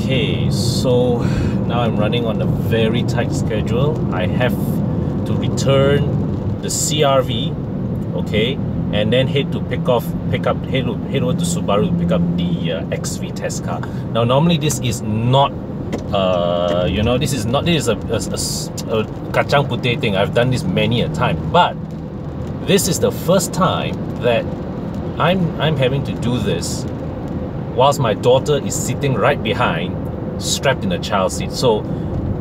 Okay, so now I'm running on a very tight schedule. I have to return the CRV, okay, and then head over to Subaru to pick up the XV test car. Now, normally this is not, this is a kacang putih thing. I've done this many a time, but this is the first time that I'm having to do this whilst my daughter is sitting right behind, strapped in a child seat. So,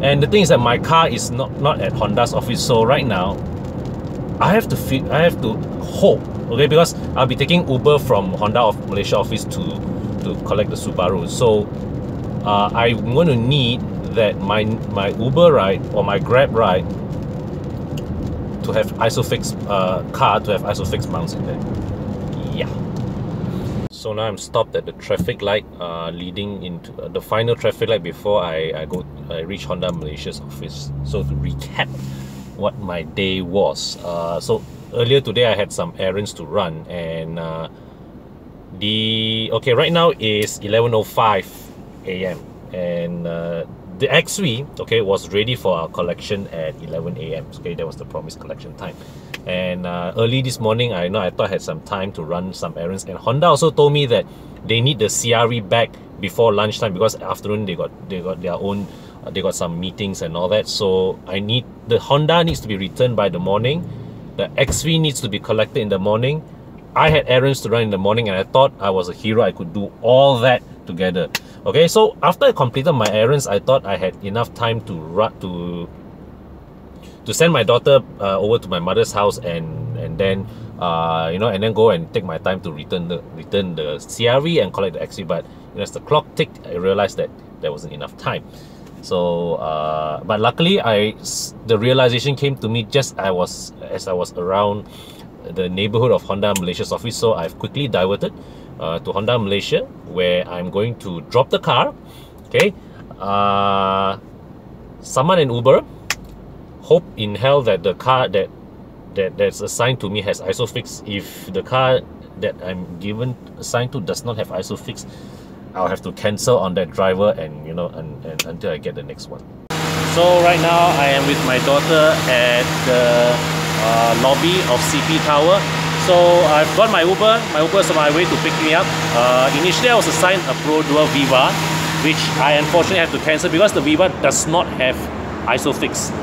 and the thing is that my car is not at Honda's office. So right now, I have to hope, okay, because I'll be taking Uber from Honda of Malaysia office to collect the Subaru. So I'm going to need that my Uber ride or my Grab ride to have ISOFIX car to have ISOFIX mounts in there. Yeah. So now I'm stopped at the traffic light leading into the final traffic light before I reach Honda Malaysia's office. So to recap what my day was. So earlier today I had some errands to run, and right now is 11:05 AM, and the XV, okay, was ready for our collection at 11 AM. Okay, that was the promised collection time. And early this morning, I thought I had some time to run some errands, and Honda also told me that they need the CRV back before lunchtime because afternoon they got their own they got some meetings and all that. So the Honda needs to be returned by the morning, the XV needs to be collected in the morning. I had errands to run in the morning, and I thought I was a hero. I could do all that together. Okay, so after I completed my errands, I thought I had enough time to send my daughter over to my mother's house, and then and then go and take my time to return the CRV and collect the XV. But as the clock ticked, I realized that there wasn't enough time. So but luckily the realization came to me just as I was around the neighborhood of Honda Malaysia's office. So I've quickly diverted to Honda Malaysia, where I'm going to drop the car. Okay, summon an Uber, hope in hell that the car that's assigned to me has ISOFIX. If the car that I'm assigned to does not have ISOFIX, I'll have to cancel on that driver, and until I get the next one. So right now I am with my daughter at the lobby of CP Tower. So I've got my Uber. My Uber is on my way to pick me up. Initially I was assigned a Pro Dual Viva, which I unfortunately have to cancel because the Viva does not have ISOFIX.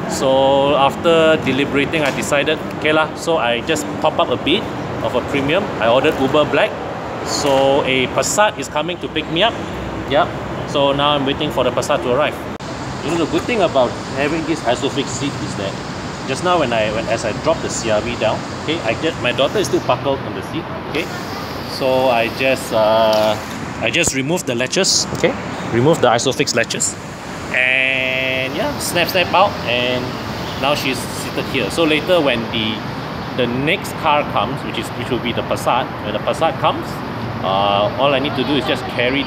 So after deliberating, I decided, okay lah, so I just top up a bit of a premium. I ordered Uber Black. So a Passat is coming to pick me up. Yeah. So now I'm waiting for the Passat to arrive. The good thing about having this ISOFIX seat is that just now as I drop the CRV down, okay, my daughter is still buckled on the seat. Okay. So I just removed the latches. Okay. Remove the ISOFIX latches. And yeah, snap out, and now she's seated here. So later when the next car comes, which will be the Passat, when the Passat comes, all I need to do is just carry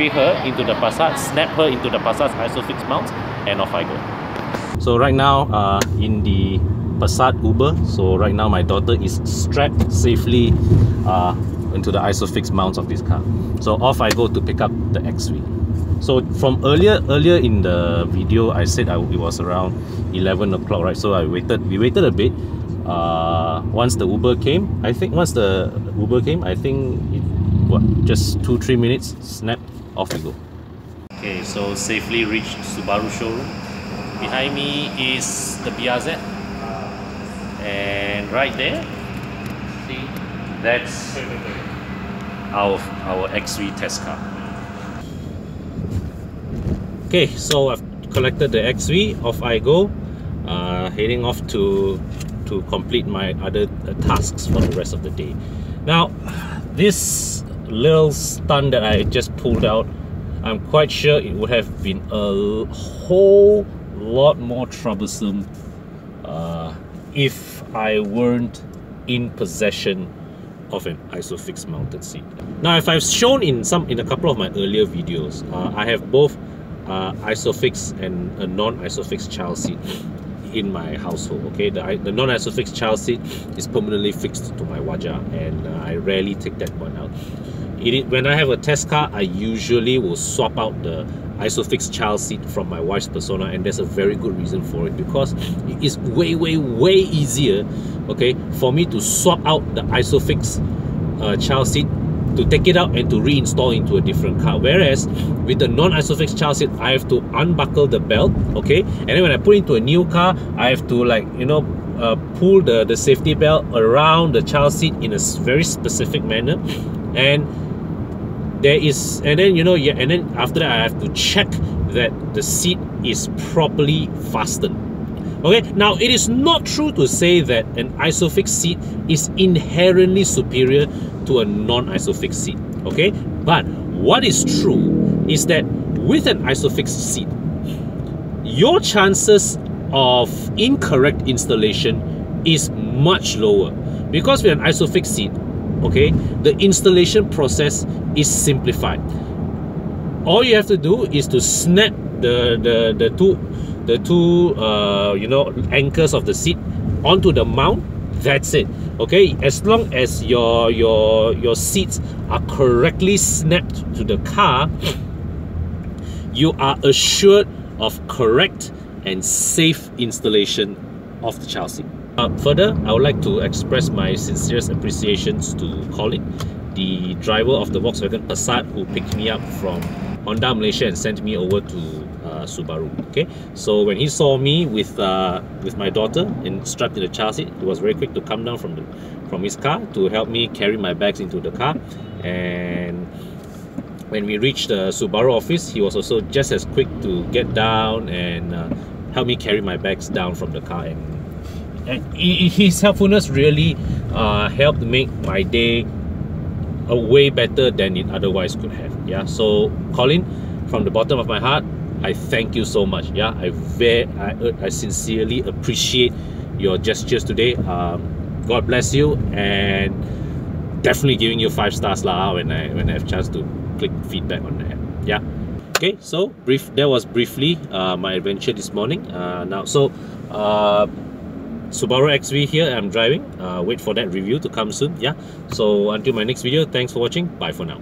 her into the Passat, snap her into the Passat's ISOFIX mount, and off I go. So right now in the Passat Uber, so right now my daughter is strapped safely into the ISOFIX mounts of this car. So off I go to pick up the XV. So from earlier in the video, I said it was around 11 o'clock, right? So we waited a bit. Once the Uber came, I think just 2-3 minutes, snap, off we go. Okay, so safely reached Subaru showroom. Behind me is the BRZ, and right there, see, that's our XV test car. Okay, so I've collected the XV, off I go, heading off to complete my other tasks for the rest of the day. Now, this little stunt that I just pulled out, I'm quite sure it would have been a whole lot more troublesome if I weren't in possession of an ISOFIX mounted seat. Now, if I've shown in a couple of my earlier videos, I have both ISOFIX and a non-ISOFIX child seat in my household. Okay, the non-ISOFIX child seat is permanently fixed to my wajah, and I rarely take that one out. when I have a test car, I usually will swap out the ISOFIX child seat from my wife's Persona, and there's a very good reason for it, because it is way easier, okay, for me to swap out the ISOFIX child seat, to take it out and to reinstall into a different car. Whereas with the non-ISOFIX child seat, I have to unbuckle the belt, okay, and then when I put into a new car, I have to, like, you know, pull the safety belt around the child seat in a very specific manner, and then, you know, yeah, and then after that I have to check that the seat is properly fastened. Okay, now it is not true to say that an ISOFIX seat is inherently superior to a non-ISOFIX seat, okay? But what is true is that with an ISOFIX seat, your chances of incorrect installation is much lower, because with an ISOFIX seat, okay, the installation process is simplified. All you have to do is to snap the two you know, anchors of the seat onto the mount. That's it. Okay, as long as your seats are correctly snapped to the car, you are assured of correct and safe installation of the child seat. Further, I would like to express my sincerest appreciations to Colin, the driver of the Volkswagen Passat, who picked me up from Honda Malaysia and sent me over to Subaru. Okay, so when he saw me with my daughter strapped in the child seat, he was very quick to come down from his car to help me carry my bags into the car. And when we reached the Subaru office, he was also just as quick to get down and help me carry my bags down from the car. And his helpfulness really helped make my day a way better than it otherwise could have. Yeah, so Colin, from the bottom of my heart, I thank you so much. Yeah, I sincerely appreciate your gestures today. God bless you, and definitely giving you 5 stars lah when I have a chance to click feedback on that. Yeah. Okay, so that was briefly my adventure this morning. Subaru XV here, I'm driving. Wait for that review to come soon. Yeah, so until my next video, thanks for watching. Bye for now.